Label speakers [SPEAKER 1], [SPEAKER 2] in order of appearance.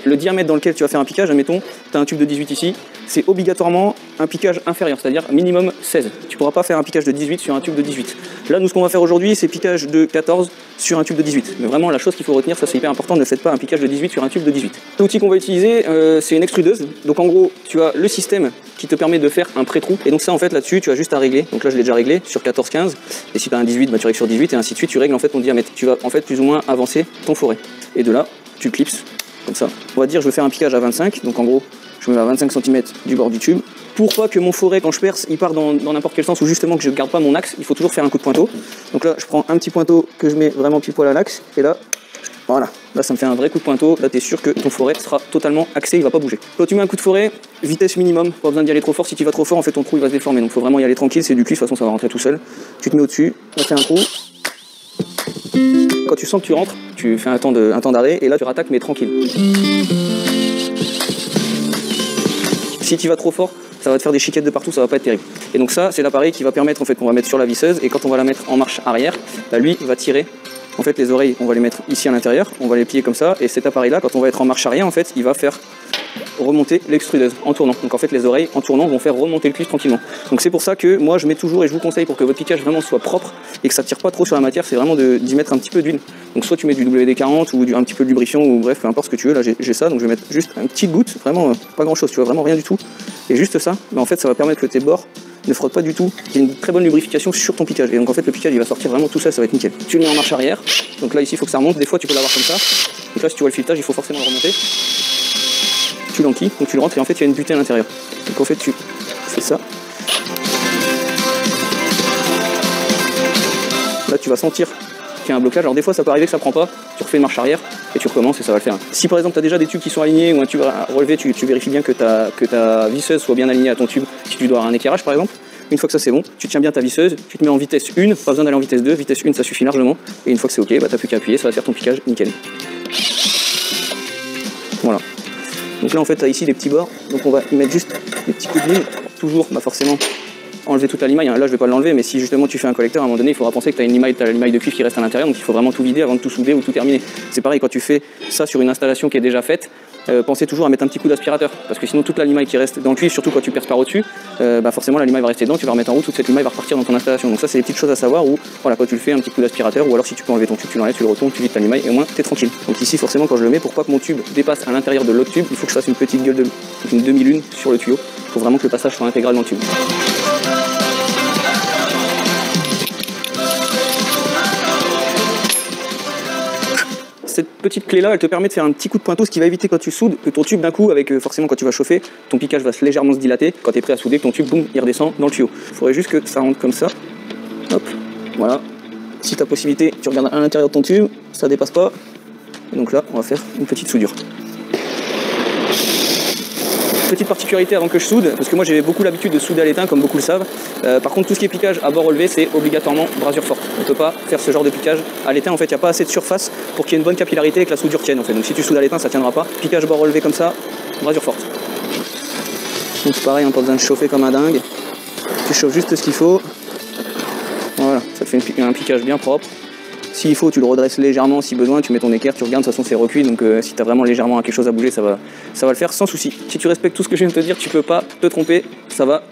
[SPEAKER 1] le diamètre dans lequel tu vas faire un piquage, admettons, tu as un tube de 18 ici, c'est obligatoirement un piquage inférieur, c'est-à-dire minimum 16. Tu ne pourras pas faire un piquage de 18 sur un tube de 18. Là, nous, ce qu'on va faire aujourd'hui, c'est piquage de 14 sur un tube de 18. Mais vraiment, la chose qu'il faut retenir, ça c'est hyper important, ne faites pas un piquage de 18 sur un tube de 18. L'outil qu'on va utiliser, c'est une extrudeuse. Donc en gros, tu as le système qui te permet de faire un pré-trou. Et donc ça, en fait, là-dessus, tu as juste à régler. Donc là, je l'ai déjà réglé sur 14-15. Et si tu as un 18, bah, tu règles sur 18 et ainsi de suite. Tu règles en fait ton diamètre. Tu vas en fait plus ou moins avancer ton forêt. Et de là, tu clipses comme ça. On va dire, je vais faire un piquage à 25. Donc en gros, je me mets à 25 cm du bord du tube. Pour pas que mon forêt, quand je perce, il part dans n'importe quel sens ou justement que je ne garde pas mon axe, il faut toujours faire un coup de pointeau. Donc là, je prends un petit pointeau que je mets vraiment pile poil à l'axe. Et là, voilà, là ça me fait un vrai coup de pointeau. Là, tu es sûr que ton forêt sera totalement axé, il va pas bouger. Quand tu mets un coup de forêt, vitesse minimum, pas besoin d'y aller trop fort. Si tu vas trop fort, en fait, ton trou il va se déformer. Donc il faut vraiment y aller tranquille, c'est du cul, de toute façon, ça va rentrer tout seul. Tu te mets au-dessus, là, tu fais un trou. Quand tu sens que tu rentres, tu fais un temps d'arrêt et là, tu rattaques, mais tranquille. Si tu vas trop fort, ça va te faire des chiquettes de partout, ça va pas être terrible. Et donc ça, c'est l'appareil qui va permettre en fait qu'on va mettre sur la visseuse et quand on va la mettre en marche arrière, bah, lui va tirer. En fait, les oreilles, on va les mettre ici à l'intérieur, on va les plier comme ça et cet appareil-là, quand on va être en marche arrière, en fait, il va faire remonter l'extrudeuse en tournant. Donc en fait, les oreilles en tournant vont faire remonter le cuivre tranquillement. Donc c'est pour ça que moi, je mets toujours et je vous conseille pour que votre piquage vraiment soit propre et que ça tire pas trop sur la matière, c'est vraiment d'y mettre un petit peu d'huile. Donc soit tu mets du WD-40 ou un petit peu de lubrifiant ou bref, peu importe ce que tu veux. Là, j'ai ça, donc je vais mettre juste une petite goutte, vraiment pas grand-chose, tu vois, vraiment rien du tout. Et juste ça, mais en fait, ça va permettre que tes bords ne frottent pas du tout, qu'il y ait une très bonne lubrification sur ton piquage. Et donc en fait, le piquage, il va sortir vraiment tout ça, ça va être nickel. Tu le mets en marche arrière, donc là, ici, il faut que ça remonte. Des fois, tu peux l'avoir comme ça. Donc là, si tu vois le filetage, il faut forcément le remonter. Tu l'enquilles, donc tu le rentres et en fait, il y a une butée à l'intérieur. Donc en fait, tu fais ça. Là, tu vas sentir qu'il y a un blocage. Alors des fois, ça peut arriver que ça prend pas. Tu refais une marche arrière et tu recommences et ça va le faire. Si par exemple, tu as déjà des tubes qui sont alignés ou un tube à relever, tu vérifies bien que ta visseuse soit bien alignée à ton tube. Si tu dois avoir un éclairage, par exemple, une fois que ça c'est bon, tu tiens bien ta visseuse, tu te mets en vitesse 1, pas besoin d'aller en vitesse 2, vitesse 1 ça suffit largement. Et une fois que c'est ok, bah, t'as plus qu'à appuyer, ça va faire ton piquage nickel. Voilà. Donc là en fait, tu as ici des petits bords, donc on va y mettre juste des petits coups de lime, toujours bah, forcément enlever toute la limaille. Là je vais pas l'enlever, mais si justement tu fais un collecteur, à un moment donné il faudra penser que tu as la limaille de cuivre qui reste à l'intérieur, donc il faut vraiment tout vider avant de tout souder ou tout terminer. C'est pareil quand tu fais ça sur une installation qui est déjà faite, pensez toujours à mettre un petit coup d'aspirateur, parce que sinon toute la limaille qui reste dans le cuivre, surtout quand tu perces par au-dessus, bah forcément la limaille va rester dedans, tu vas remettre en route, toute cette limaille va repartir dans ton installation. Donc ça c'est des petites choses à savoir où voilà, quand tu le fais, un petit coup d'aspirateur, ou alors si tu peux enlever ton tube, tu l'enlèves, tu le retournes, tu vides ta limaille et au moins t'es tranquille. Donc ici forcément quand je le mets, pour pas que mon tube dépasse à l'intérieur de l'autre tube, il faut que je fasse une petite gueule de loup, une demi-lune sur le tuyau, pour vraiment que le passage soit intégral dans le tube. Cette petite clé là, elle te permet de faire un petit coup de pointeau, ce qui va éviter quand tu soudes que ton tube d'un coup, avec forcément quand tu vas chauffer, ton piquage va légèrement se dilater. Quand tu es prêt à souder, que ton tube, boum, il redescend dans le tuyau. Il faudrait juste que ça rentre comme ça. Hop, voilà. Si tu as possibilité, tu regardes à l'intérieur de ton tube, ça dépasse pas. Et donc là, on va faire une petite soudure. Petite particularité avant que je soude, parce que moi j'ai beaucoup l'habitude de souder à l'étain, comme beaucoup le savent. Par contre, tout ce qui est piquage à bord relevé, c'est obligatoirement brasure forte. On ne peut pas faire ce genre de piquage à l'étain. En fait, il n'y a pas assez de surface pour qu'il y ait une bonne capillarité et que la soudure tienne. En fait. Donc si tu soudes à l'étain, ça ne tiendra pas. Piquage à bord relevé comme ça, brasure forte. Donc pareil, on n'a pas besoin de chauffer comme un dingue. Tu chauffes juste ce qu'il faut. Voilà, ça te fait un piquage bien propre. S'il faut, tu le redresses légèrement si besoin, tu mets ton équerre, tu regardes, de toute façon c'est recuit, donc si tu as vraiment légèrement quelque chose à bouger, ça va le faire sans souci. Si tu respectes tout ce que je viens de te dire, tu peux pas te tromper, ça va